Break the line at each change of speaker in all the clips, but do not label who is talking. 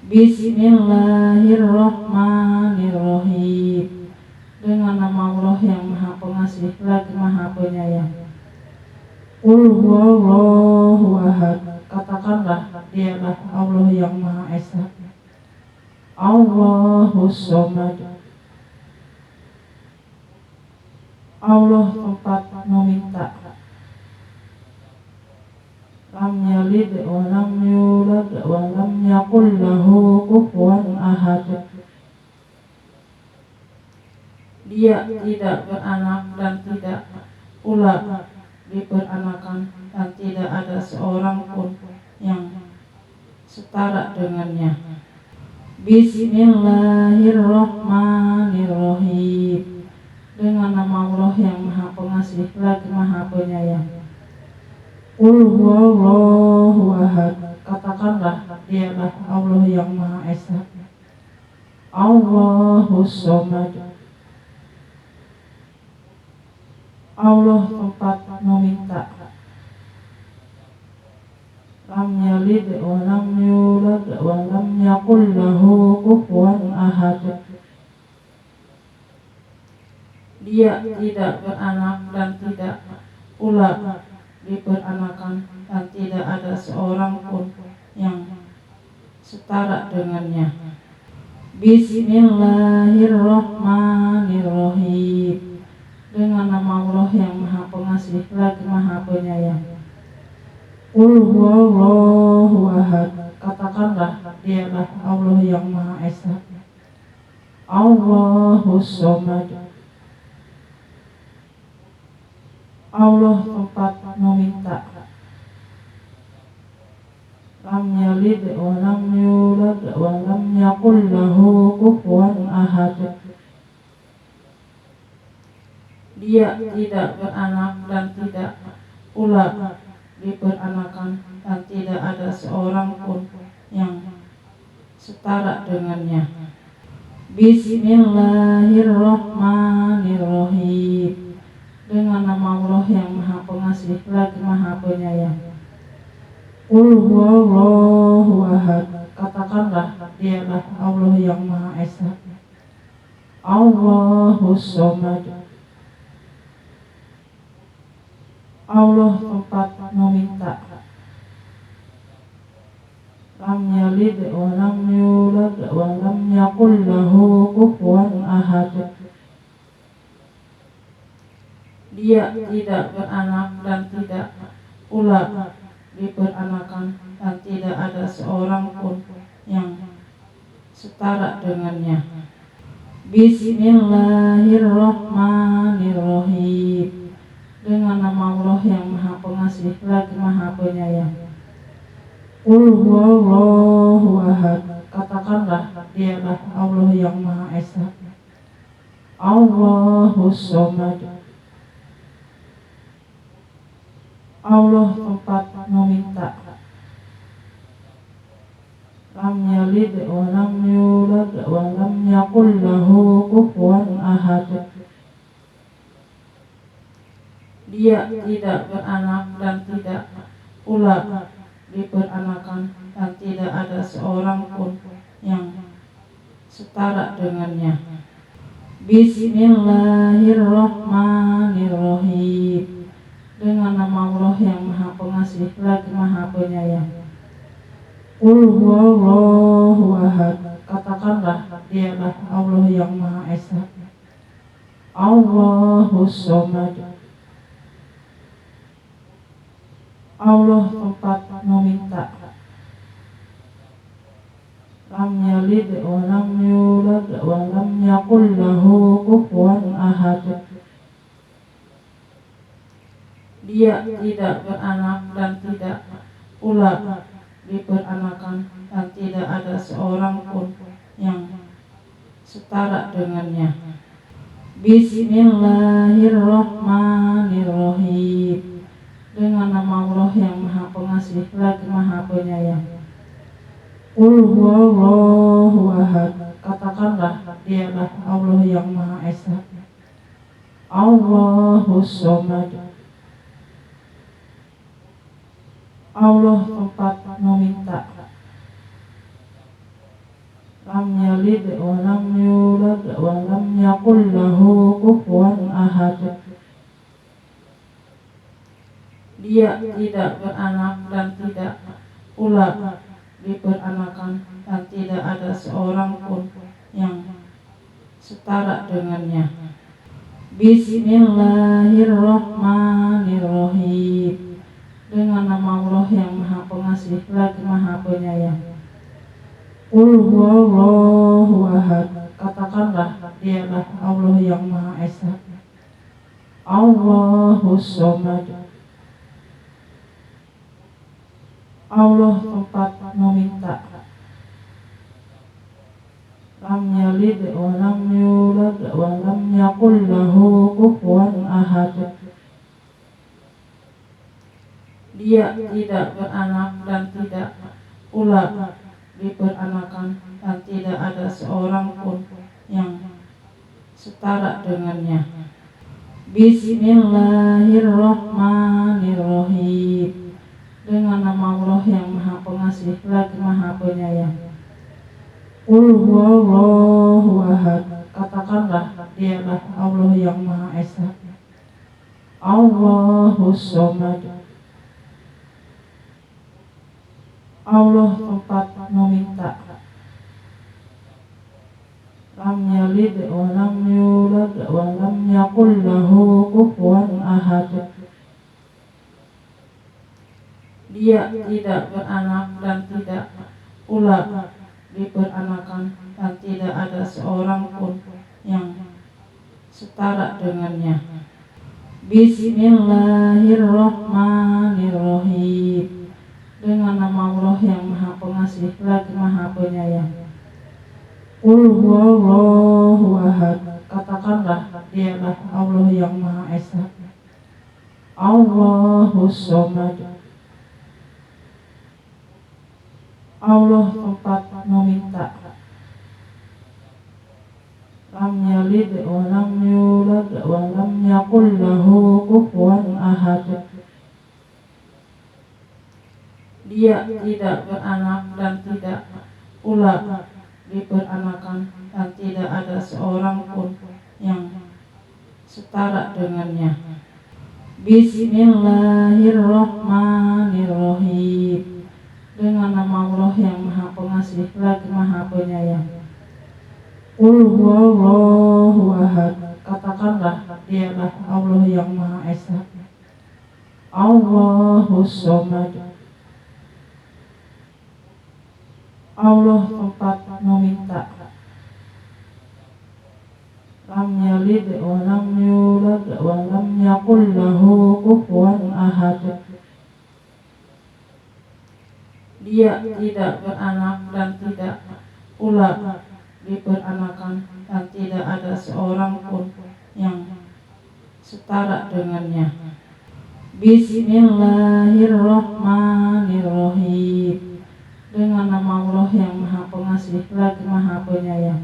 Bismillahirrahmanirrahim. Dengan nama Allah yang Maha Pengasih lagi Maha Penyayang. Qul huwallahu ahad. Katakanlah, dialah Allah yang Maha Esa. Allahus Somad. Allah tempat meminta. Lam yalid wa lam yulad wa lam yakul lahu kufuwan ahad. Dia tidak beranak dan tidak pula diperanakan, dan tidak ada seorang pun yang setara dengannya. Bismillahirrahmanirrahim. Dengan nama Allah yang Maha Pengasih lagi Maha Penyayang. Qul huwallahu ahad. Katakanlah, dialah Allah yang Maha Esa. Allahus Somad. Allah tempat meminta. Lam yalid wa lam yulad wa lam yakul lahu kufuwan ahad. Dia tidak beranak dan tidak pula diperanakan, dan tidak ada seorang pun yang setara dengannya. Bismillahirrahmanirrahim. Dengan nama Allah yang Maha Pengasih lagi Maha Penyayang. Qul huwallahu ahad. Katakanlah, dialah Allah yang Maha Esa. Allahus Somad. Allah tempat meminta. Lam yalid wa lam yulad wa lam yakul lahu kufuwan ahad. Dia tidak beranak dan tidak pula diperanakan, dan tidak ada seorang pun yang setara dengannya. Bismillahirrahmanirrahim. Dengan nama Allah yang Maha Pengasih lagi Maha Penyayang. Qul huwallahu ahad. Katakanlah, dialah Allah yang Maha Esa. Allahus Somad. Allah tempat meminta. Lam yalid wa lam yulad wa lam yakul lahu kufuwan ahad. Dia tidak beranak dan tidak pula diperanakan, dan tidak ada seorang pun yang setara dengannya. Bismillahirrahmanirrahim. Dengan nama Allah yang Maha Pengasih lagi Maha Penyayang. Qul huwallahu ahad. Katakanlah, dialah Allah yang Maha Esa. Allahus Somad. Allah tempat meminta. Lam yalid wa lam yulad wa lam yakul lahu kufuwan ahad. Dia tidak beranak dan tidak pula diperanakan, dan tidak ada seorang pun yang setara dengannya. Bismillahirrahmanirrahim. Dengan nama Allah yang Maha Pengasih lagi Maha Penyayang. Qul huwallahu ahad. Katakanlah, dialah Allah yang Maha Esa. Allahus Somad. Allah tempat meminta. Lam yalid wa lam yulad wa lam yakul lahu kufuwan ahad. Dia tidak beranak dan tidak pula diperanakan, dan tidak ada seorang pun yang setara dengannya. Bismillahirrahmanirrahim. Dengan nama Allah yang Maha Pengasih lagi Maha Penyayang. Qul huwallahu ahad. Katakanlah, dialah Allah yang Maha Esa. Allahus Somad. Allah tempat meminta. lam yalid wa lam yulad wa lam yakul lahu kufuwan ahad. Dia tidak beranak dan tidak pula diperanakan, dan tidak ada seorang pun yang setara dengannya. Bismillahirrahmanirrahim. Dengan nama Allah yang Maha Pengasih lagi Maha Penyayang. Qul huwallahu ahad. Katakanlah, dialah Allah yang Maha Esa. Allahus Somad. Allah tempat meminta. Lam yalid wa lam yulad wa lam yakul lahu kufuwan ahad. Dia tidak beranak dan tidak pula diperanakan, dan tidak ada seorang pun yang setara dengannya. Bismillahirrahmanirrahim. Dengan nama Allah yang Maha Pengasih lagi Maha Penyayang. Qul huwallahu ahad. Katakanlah, dialah Allah yang Maha Esa. Allahus Somad. Allah tempat meminta. Lam yalid wa lam yulad wa lam yakul lahu kufuwan ahad. Dia tidak beranak dan tidak pula diperanakan, dan tidak ada seorang pun yang setara dengannya. Bismillahirrahmanirrahim. Dengan nama Allah yang Maha Pengasih lagi Maha Penyayang. Qul huwallahu ahad. Katakanlah, dialah Allah yang Maha Esa. Allahus Somad. Allah tempat meminta. Lam yalid wa lam yulad wa lam yakul lahu kufuwan ahad. Dia tidak beranak dan tidak pula diperanakan, dan tidak ada seorang pun yang setara dengannya. Bismillahirrahmanirrahim. Dengan nama Allah yang Maha Pengasih lagi Maha Penyayang. Qul huwallahu ahad. Katakanlah, dialah Allah yang Maha Esa. Allahus Somad. Allah tempat meminta. Lam yalid wa lam yulad wa lam yakul lahu kufuwan ahad. Dia tidak beranak dan tidak pula diperanakan, dan tidak ada seorang pun yang setara dengannya. Bismillahirrahmanirrahim. Dengan nama Allah yang Maha Pengasih lagi Maha Penyayang.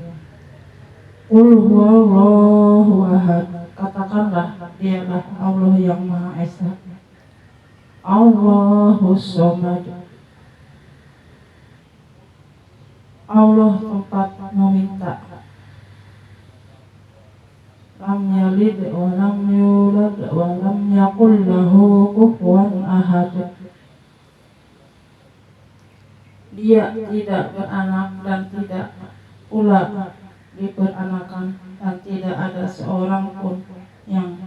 Qul huwallahu ahad. Katakanlah, dialah Allah yang Maha Esa. Allahus Somad. Allah tempat meminta. Lam yalid wa lam yulad wa lam yakul lahu kufuwan ahad. Dia tidak beranak dan tidak pula diperanakan, dan tidak ada seorang pun yang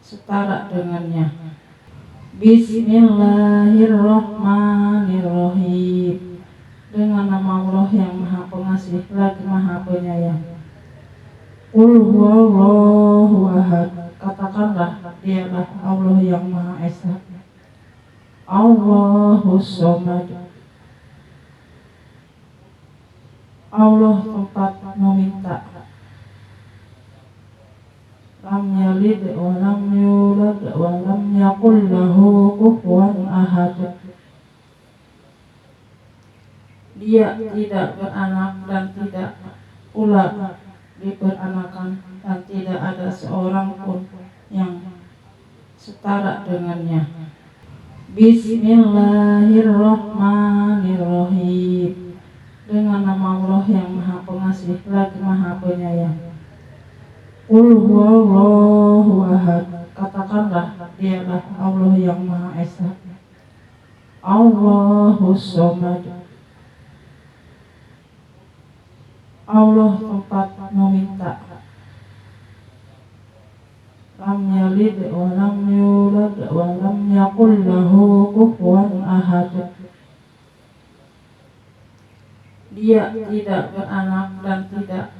setara dengannya. Bismillahirrahmanirrahim. Dengan nama Allah yang Maha Pengasih lagi Maha Penyayang. Qul huwallahu ahad. Katakanlah, dialah Allah yang Maha Esa. Allahus Somad. Allah tempat meminta. Lam yalid wa lam yulad wa lam yakul lahu kufuwan ahad. Dia tidak beranak dan tidak pula diperanakan, dan tidak ada seorang pun yang setara dengannya. Bismillahirrahmanirrahim. dengan nama Allah yang Maha Pengasih lagi Maha Penyayang. Qul huwallahu ahad. Katakanlah, dialah Allah yang Maha Esa. Allahus Somad. Allah tempat meminta. Lam yalid wa lam yulad wa lam yakul lahu kufuwan ahad. Dia tidak beranak dan tidak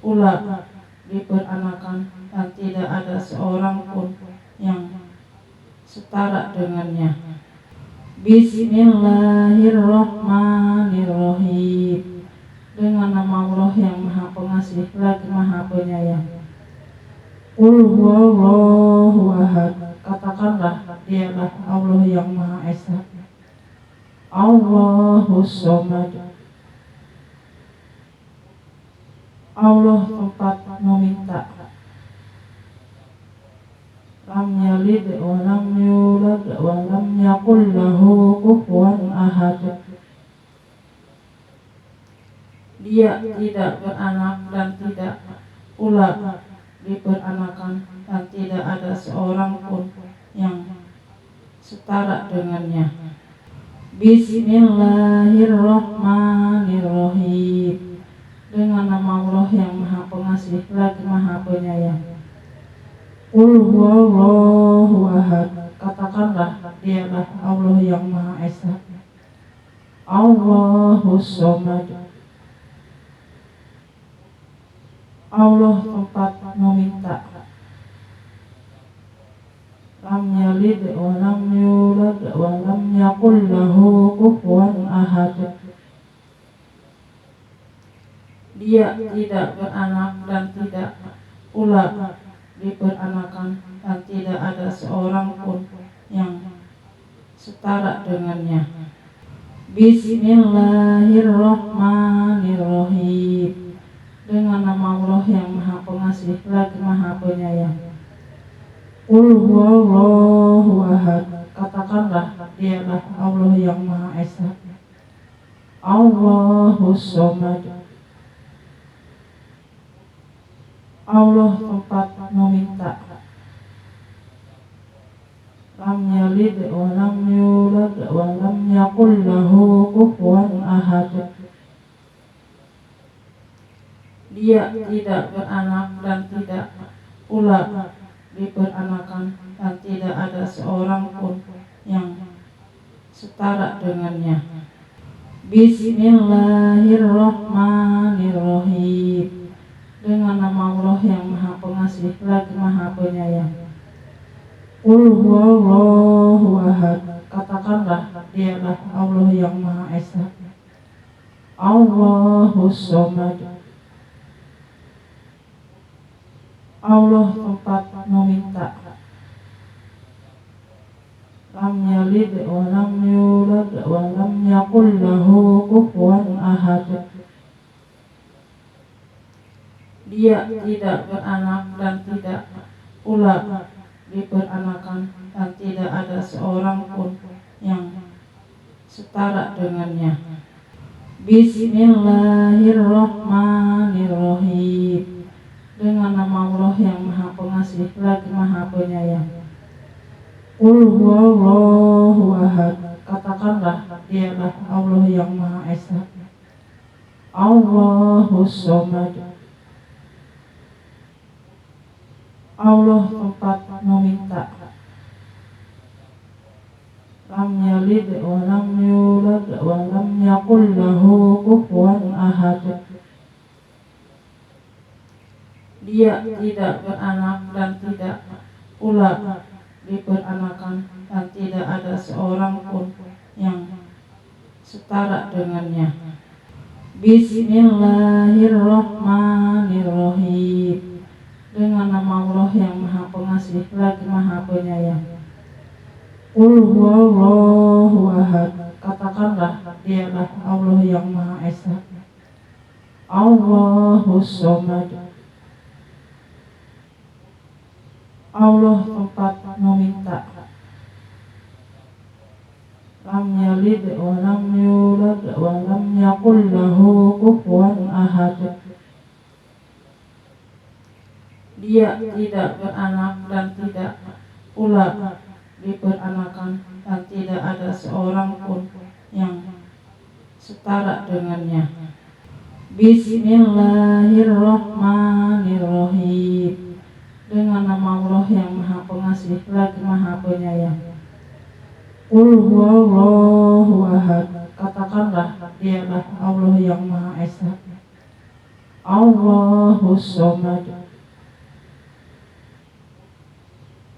pula diperanakan, dan tidak ada seorang pun yang setara dengannya. Bismillahirrahmanirrahim. Dengan nama Allah yang Maha Pengasih lagi Maha Penyayang. Qul huwallahu ahad. Katakanlah, dialah Allah yang Maha Esa. Allahus Somad. Allah tempat meminta. Lam yalid wa lam yulad wa lam yakul lahu kufuwan ahad. Dia tidak beranak dan tidak pula diperanakan, dan tidak ada seorang pun yang setara dengannya. Bismillahirrahmanirrahim. Dengan nama Allah yang Maha Pengasih lagi Maha Penyayang. Qul huwallahu ahad. Katakanlah, dialah Allah yang Maha Esa. Allahus Somad. Allah tempat meminta. Lam yalid wa lam yulad wa lam yakul lahu kufuwan ahad. Dia tidak beranak dan tidak pula diperanakan, dan tidak ada seorang pun yang setara dengannya. Bismillahirrahmanirrahim. Dengan nama Allah yang Maha Pengasih lagi Maha Penyayang. Qul huwallahu ahad. Katakanlah, dialah Allah yang Maha Esa. Allahus Somad. Allah tempat meminta. Lam yalid wa lam yulad wa lam yakul lahu kufuwan ahad. Dia tidak beranak dan tidak pula diperanakan, dan tidak ada seorang pun yang setara dengannya. Bismillahirrahmanirrahim. Dengan nama Allah yang Maha Pengasih lagi Maha Penyayang. Qul huwallahu ahad. Katakanlah, dialah Allah yang Maha Esa. Allahus Somad. Allah tempat meminta. Lam yalid wa lam yulad wa lam yakul lahu kufuwan ahad. Dia tidak beranak dan tidak pula diperanakan, dan tidak ada seorang pun yang setara dengannya. Bismillahirrahmanirrahim. Dengan nama Allah yang Maha Pengasih lagi Maha Penyayang. Qul huwallahu ahad. Katakanlah, dialah Allah yang Maha Esa. Allahus Somad. Allah tempat meminta. Lam yalid wa lam yulad wa lam yakul lahu kufuwan ahad. Dia tidak beranak dan tidak pula diperanakan, dan tidak ada seorang pun yang setara dengannya. Bismillahirrahmanirrahim. Dengan nama Allah yang Maha Pengasih lagi Maha Penyayang. Qul huwallahu ahad. Katakanlah, dialah Allah yang Maha Esa. Allahus Somad. Allah tempat meminta. lam yalid wa lam yulad wa lam yakul lahu kufuwan ahad. Dia tidak beranak dan tidak pula diperanakan, dan tidak ada seorang pun yang setara dengannya. Bismillahirrahmanirrahim. Dengan nama Allah yang Maha Pengasih lagi Maha Penyayang. Qul huwallahu ahad. Katakanlah, dialah Allah yang Maha Esa. Allahus Somad.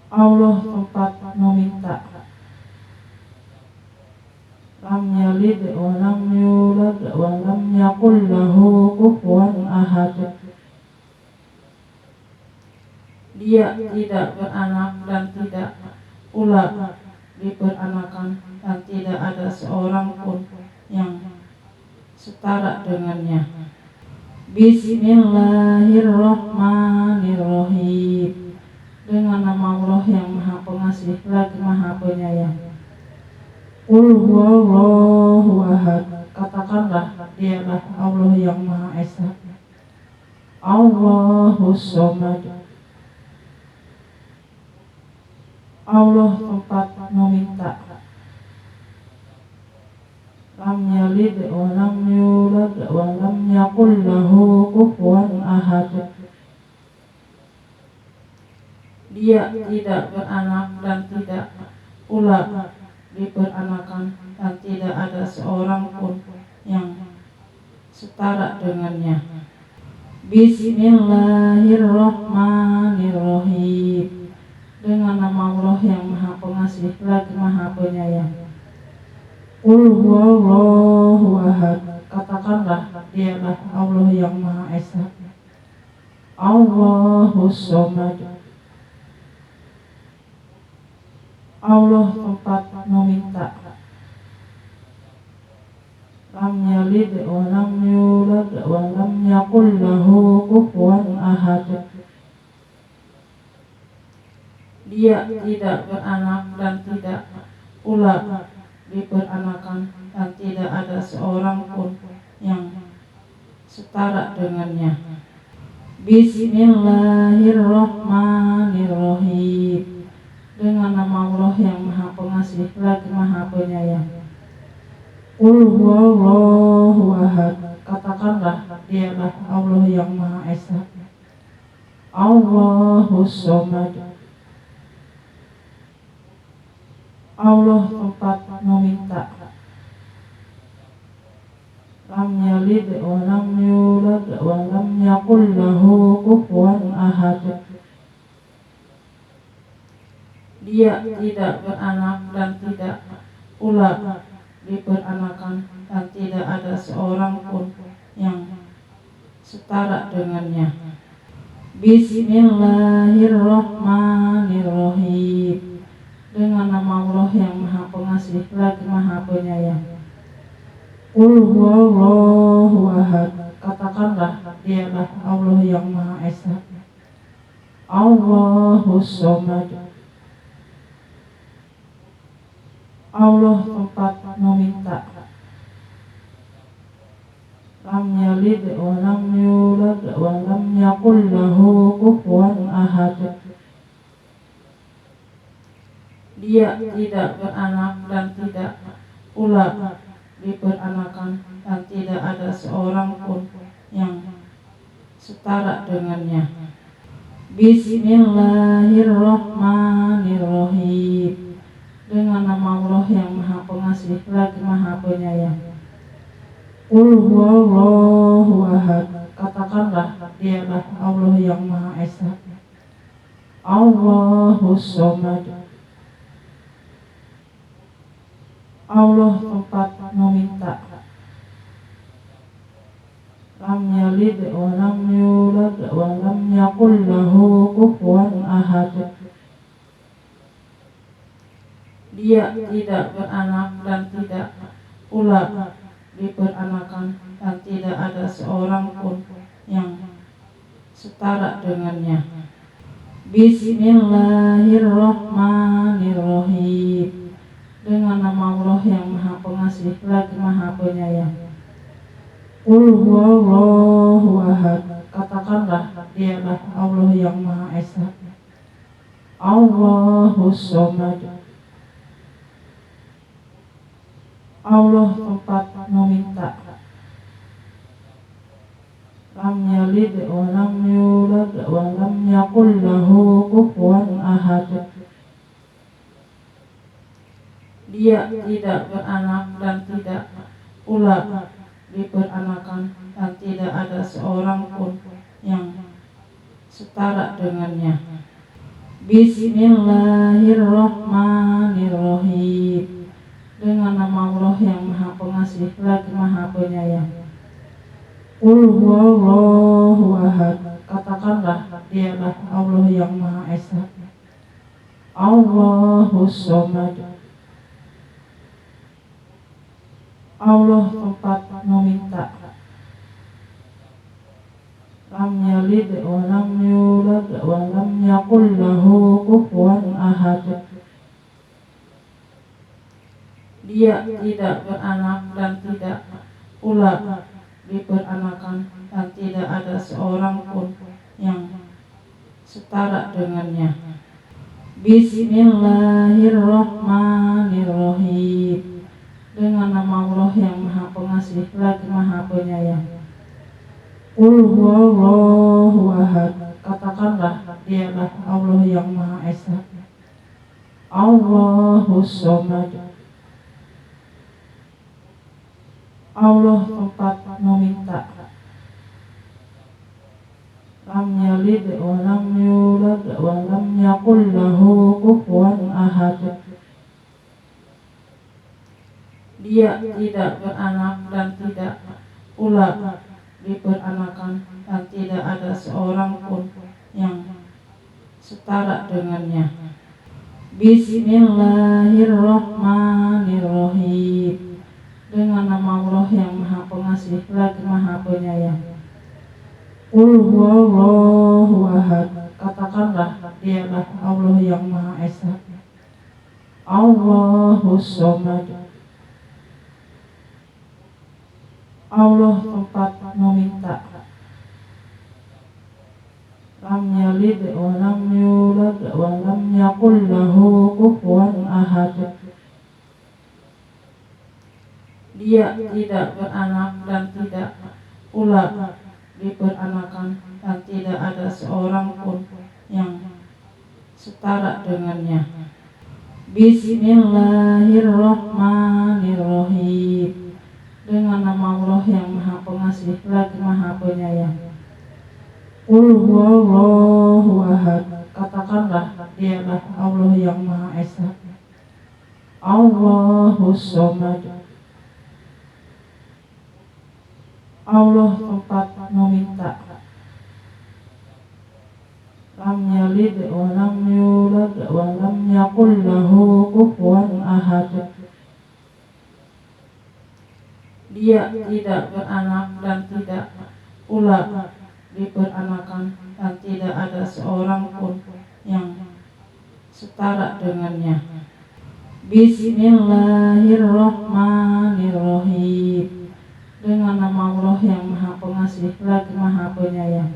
Allah tempat meminta. Lam yalid wa lam yulad wa lam yakul lahu kufuwan ahad. Dia tidak beranak dan tidak pula diperanakan, dan tidak ada seorang pun yang setara dengannya. Bismillahirrahmanirrahim. Dengan nama Allah yang Maha Pengasih lagi Maha Penyayang. Qul huwallahu ahad. Katakanlah, dialah Allah yang Maha Esa. Allahus Somad. Allah tempat meminta. Lam yalid wa lam yulad wa lam yakul lahu kufuwan ahad. Dia tidak beranak dan tidak pula diperanakan, dan tidak ada seorang pun yang setara dengannya. Bismillahirrahmanirrahim. Dengan nama Allah yang Maha Pengasih lagi Maha Penyayang. Qul huwallahu ahad. Katakanlah, dialah Allah yang Maha Esa. Allahus Somad. Allah tempat meminta. Lam yalid wa lam yulad wa lam yakul lahu kufuwan ahad. Dia tidak beranak dan tidak pula diperanakan, dan tidak ada seorang pun yang setara dengannya. Bismillahirrahmanirrahim. Dengan nama Allah yang Maha Pengasih lagi Maha Penyayang. Qul huwallahu ahad. Katakanlah, dialah Allah yang Maha Esa. Allahus Somad. Allah tempat meminta. Lam yalid wa lam yulad wa lam yakul lahu kufuwan ahad. Dia tidak beranak dan tidak pula diperanakan, dan tidak ada seorang pun yang setara dengannya. Bismillahirrahmanirrahim. Dengan nama Allah yang Maha Pengasih lagi Maha Penyayang. Qul huwallahu ahad. Katakanlah, dialah Allah yang Maha Esa. Allahus Somad. Allah tempat meminta. Lam yalid wa lam yulad wa lam yakul lahu kufuwan ahad. Dia tidak beranak dan tidak pula diperanakan, dan tidak ada seorang pun yang setara dengannya. Bismillahirrahmanirrahim. Dengan nama Allah yang Maha Pengasih lagi Maha Penyayang. Qul huwallahu ahad. Katakanlah, dialah Allah yang Maha Esa. Allahus Somad. Allah tempat meminta. Lam yalid wa lam yulad wa lam yakul lahu kufuwan ahad. Dia tidak beranak dan tidak pula diperanakan, dan tidak ada seorang pun yang setara dengannya. Bismillahirrahmanirrahim. dengan nama Allah yang Maha Pengasih lagi Maha Penyayang. Qul huwallahu ahad. Katakanlah, dialah Allah yang Maha Esa. Allahus Somad. Allah tempat meminta. Lam yalid wa lam yulad wa lam yakul lahu kufuwan ahad. Dia tidak beranak dan tidak pula diperanakan, dan tidak ada seorang pun yang setara dengannya. Bismillahirrahmanirrahim. Dengan nama Allah yang Maha Pengasih lagi Maha Penyayang. Qul huwallahu ahad. Katakanlah, dialah Allah yang Maha Esa. Allahus Somad. Allah tempat meminta. Lam yalid wa lam yulad wa lam yakul lahu kufuwan ahad. Dia tidak beranak dan tidak pula diperanakan, dan tidak ada seorang pun yang setara dengannya. Bismillahirrahmanirrahim. Dengan nama Allah yang Maha Pengasih lagi Maha Penyayang. Qul huwallahu ahad. Katakanlah, dialah Allah yang Maha Esa. Allahus Somad. Allah tempat meminta. Lam yalid wa lam yulad wa lam yakul lahu kufuwan ahad. Dia tidak beranak dan tidak pula diperanakan, dan tidak ada seorang pun yang setara dengannya. Bismillahirrahmanirrahim. Dengan nama Allah yang Maha Pengasih lagi Maha Penyayang. Qul huwallahu ahad. Katakanlah, dialah Allah yang Maha Esa. Allahus Somad. Allah tempat meminta. Lam yalid wa lam yulad wa lam yakul lahu kufuwan ahad. Dia tidak beranak dan tidak pula diperanakan, dan tidak ada seorang pun yang setara dengannya. Bismillahirrahmanirrahim. Dengan nama Allah yang Maha Pengasih lagi Maha Penyayang. Qul huwallahu ahad. Katakanlah, dialah Allah yang Maha Esa. Allahus Somad. Allah tempat meminta. Lam yalid wa lam yulad wa lam yakul lahu kufuwan ahad. Dia tidak beranak dan tidak pula diperanakan, dan tidak ada seorang pun yang setara dengannya. Bismillahirrahmanirrahim. Dengan nama Allah yang Maha Pengasih lagi Maha Penyayang.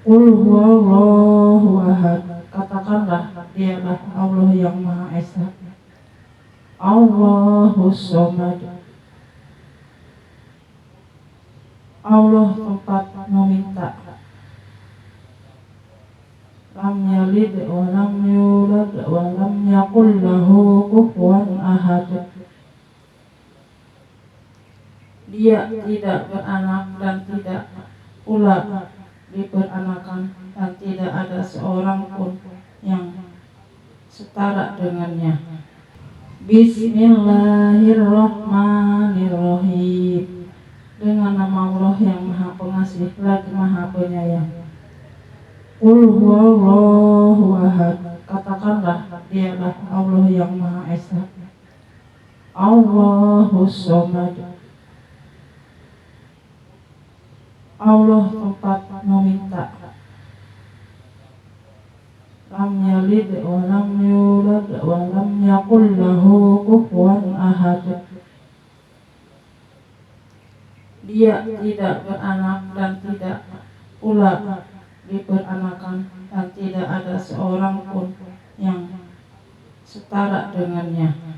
Qul huwallahu ahad. Katakanlah, dialah Allah yang Maha Esa. Allahus Somad. Allah tempat meminta. Lam yalid wa lam yulad wa lam yakul lahu kufuwan ahad. Dia tidak beranak dan tidak pula diperanakan, dan tidak ada seorang pun yang setara dengannya. Bismillahirrahmanirrahim. Dengan nama Allah yang Maha Pengasih lagi Maha Penyayang. Qul huwallahu ahad. Katakanlah, dialah Allah yang Maha Esa. Allahus Somad. Allah tempat meminta. Lam yalid wa lam yulad wa lam yakul yakul lahu kufuwan ahad. Dia tidak beranak dan tidak pula diperanakan, dan tidak ada seorang pun yang setara dengannya.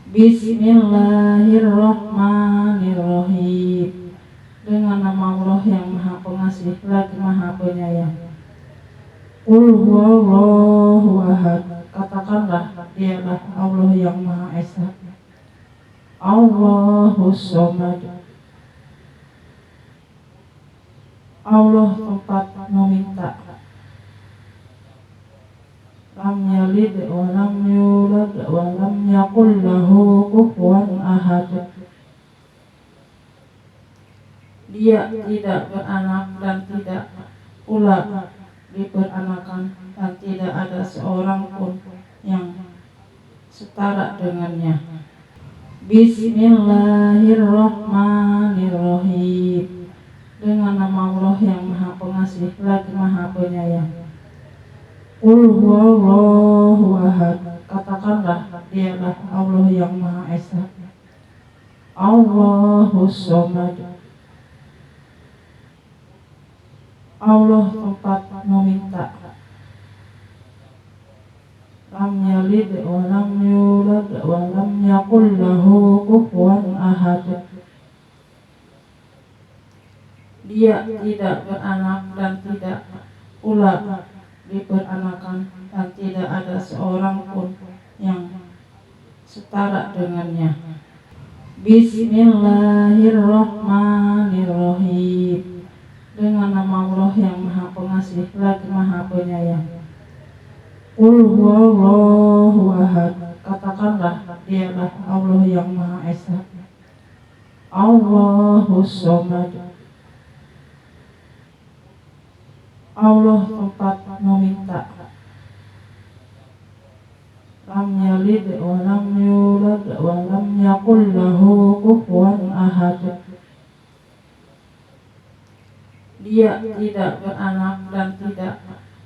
Bismillahirrahmanirrahim. Dengan nama Allah yang Maha Pengasih lagi Maha Penyayang. Qul huwallahu ahad. Katakanlah, dialah Allah yang Maha Esa. Allahus Somad. Allah tempat meminta. Lam yalid wa lam yulad wa lam yakul lahu kufuwan ahad. Dia tidak beranak dan tidak pula diperanakan, dan tidak ada seorang pun yang setara dengannya. Bismillahirrahmanirrahim. Dengan nama Allah yang Maha Pengasih lagi Maha Penyayang. Qul huwallahu ahad. Katakanlah, dialah Allah yang Maha Esa. Allahus Somad. Allah tempat meminta. Lam yalid wa lam yulad wa lam yakul lahu kufuwan ahad. Dia tidak beranak dan tidak pula diperanakan, dan tidak ada seorang pun yang setara dengannya. Bismillahirrahmanirrahim. Dengan nama Allah yang Maha Pengasih lagi Maha Penyayang. Qul huwallahu ahad. Katakanlah, dialah Allah yang Maha Esa. Allahus Somad. Allah tempat meminta. Lam yalid wa lam yulad wa lam yakul lahu kufuwan ahad. Dia tidak beranak dan tidak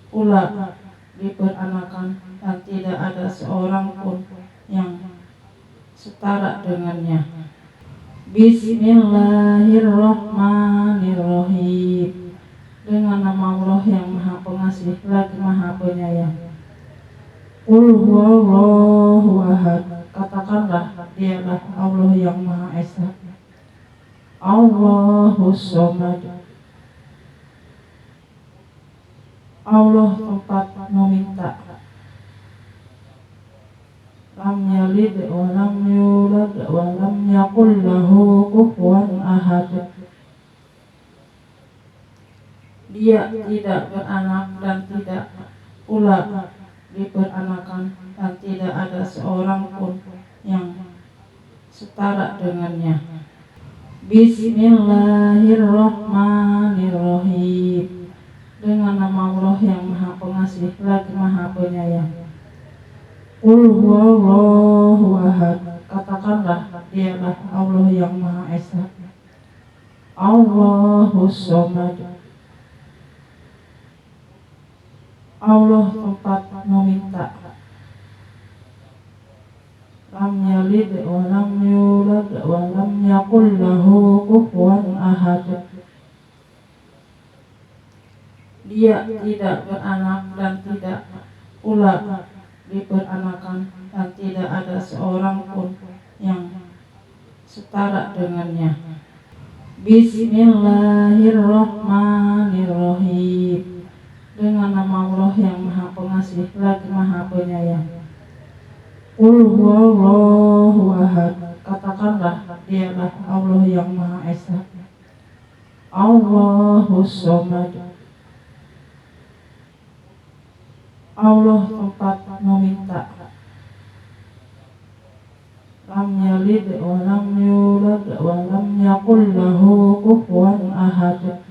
pula diperanakan, dan tidak ada seorang pun yang setara dengannya. Bismillahirrahmanirrahim. Dengan nama Allah yang Maha Pengasih lagi Maha Penyayang. Qul huwallahu ahad. Katakanlah, dialah Allah yang Maha Esa. Allahus Somad. Allah tempat meminta. Lam yalid wa lam yulad wa lam yakul lahu kufuwan ahad. Dia tidak beranak dan tidak pula diperanakan, dan tidak ada seorang pun yang setara dengannya. Bismillahirrahmanirrahim. Dengan nama Allah yang Maha Pengasih lagi Maha Penyayang. Qul huwallahu ahad. Katakanlah, dialah Allah yang Maha Esa. Allahus Somad. Allah tempat meminta. Lam yalid wa lam yulad wa lam yakul lahu kufuwan ahad. Dia tidak beranak dan tidak pula diperanakan, dan tidak ada seorang pun yang setara dengannya. Bismillahirrahmanirrahim. Dengan nama Allah yang Maha Pengasih lagi Maha Penyayang. Qul huwallahu ahad. Katakanlah, dialah Allah yang Maha Esa. Allahus Somad. Allah tempat meminta. Lam yalid wa lam yulad wa lam yakul lahu kufuwan ahad.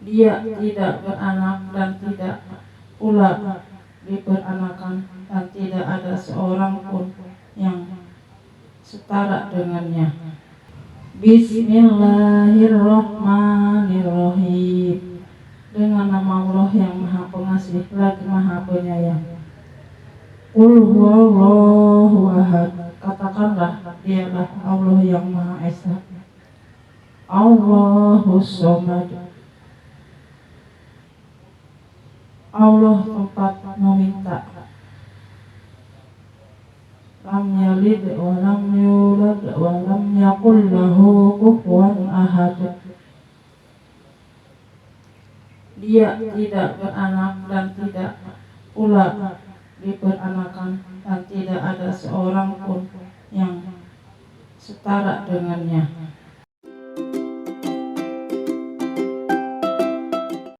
Dia tidak beranak dan tidak pula diperanakan, dan tidak ada seorang pun yang setara dengannya. Bismillahirrahmanirrahim. Dengan nama Allah yang Maha Pengasih lagi Maha Penyayang. Qul huwallahu ahad. Katakanlah dialah Allah yang Maha Esa. Allahus Somad. Allah tempat meminta. Lam yalid wa lam yulad wa lam yakul lahu kufuwan ahad. Dia tidak beranak dan tidak pula diperanakan, dan tidak ada seorang pun yang setara dengannya.